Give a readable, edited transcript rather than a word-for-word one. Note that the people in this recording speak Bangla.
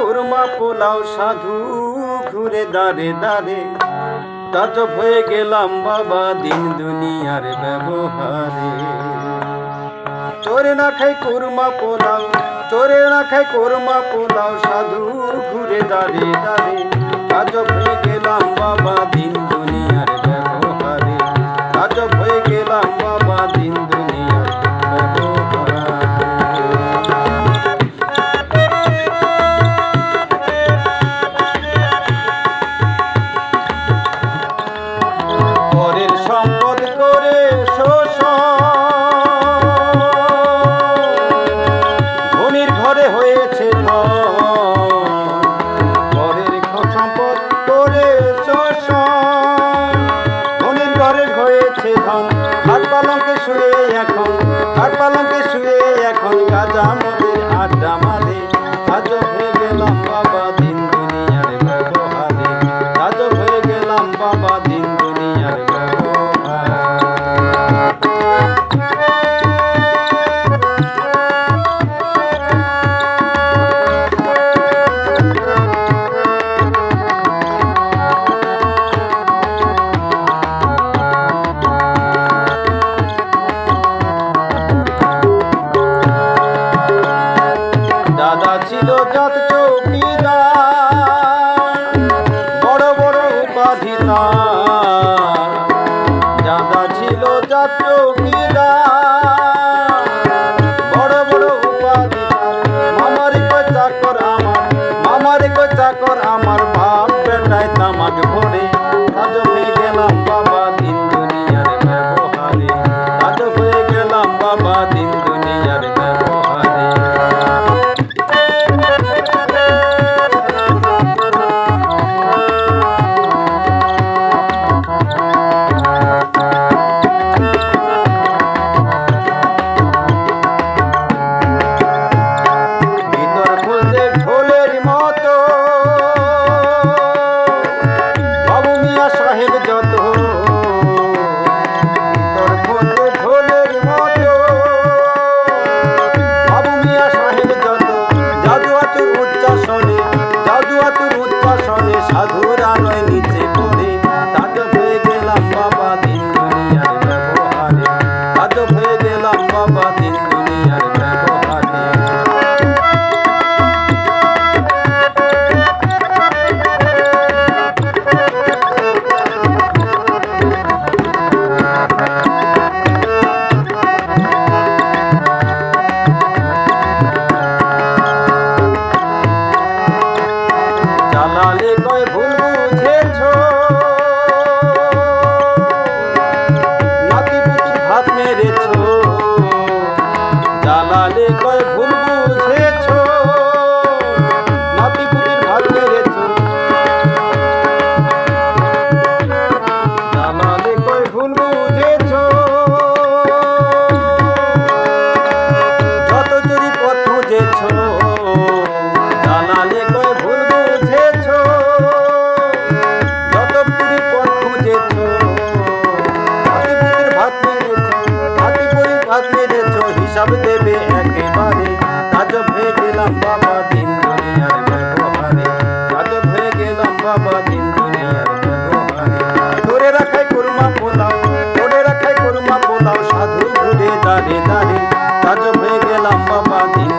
কুরমা পোলাও সাধু ঘুরে দাঁড়ে দাঁড়ে তাজব হয়ে গেলাম বাবা দিন দুনিয়ার ব্যবহারে। চোরে না খাই কুরমা পোলাও, চোরে না খাই কুরমা পোলাও সাধু ঘুরে দাঁড়ে দাঁড়ে তাজব হয়ে গেলাম বাবা দিন দুনিয়ার ব্যবহারে। তাজব হয়ে গেলাম বাবা দিন দুনিয়ার ব্যবহারে। পরের সম্পদ করে শোষণ, ধনীর ঘরে হয়েছে ধন। পরের সম্পদ করে শোষণ, ধনীর ঘরে হয়েছে ধন। খাট পালঙ্কে শুয়ে এখন, খাট পালঙ্কে শুয়ে এখন গাঁজা মদের আড্ডা মারে। তাজব হয়ে গেলাম বাবা দিন দুনিয়ার ব্যবহারে। তাজব হয়ে গেলাম বাবা দিন দুনিয়ার ব্যবহারে। দাদা ছিল জাত চৌকিদার, বড় বড় উপাধি তার। দাদা ছিল জাত চৌকিদার, বড় বড় উপাধি তার। মামার কই চাকর আমার, মামার কই চাকর আমার, বাপ বেটায় তামাক ভরে। তাজব হয়ে গেলাম বাবা দিন দুনিয়ার ব্যবহারে। তাজব হয়ে গেলাম বাবা দিন দুনিয়ার ব্যবহারে। সাধুরা নয় নিচে পড়ে। তাজব হয়ে গেলাম বাবা দিন দুনিয়ার ব্যবহারে। তাজব হয়ে গেলাম বাবা দিন দুনিয়ার ব্যবহারে। জালালে কয় ভুল বুঝেছ, নাতি পুতির ভাত মেরেছ। জালালে কয় ভুল বুঝেছ, নাতি পুতির ভাত মেরেছ। জালালে কয় ভুল বুঝেছ, যত চুরি পথ খুঁজেছ। জালালে কয় ভুল বুঝেছ, যত চুরি পথ খুঁজেছ। নাতি পুতির ভাত মেরেছ, নাতি পুতির ভাত মেরেছ, হিসাব দেবে একেবারে। তাজব হয়ে গেলাম বাবা দিন দুনিয়ার ব্যবহারে। তাজব হয়ে গেলাম বাবা দিন দুনিয়ার ব্যবহারে। ধরে রাখাই কুরমা পোলাও, ধরে রাখাই কুরমা পোলাও সাধু ঘুরে দাঁড়ে দাঁড়ে। তাজব হয়ে গেলাম বাবা দিন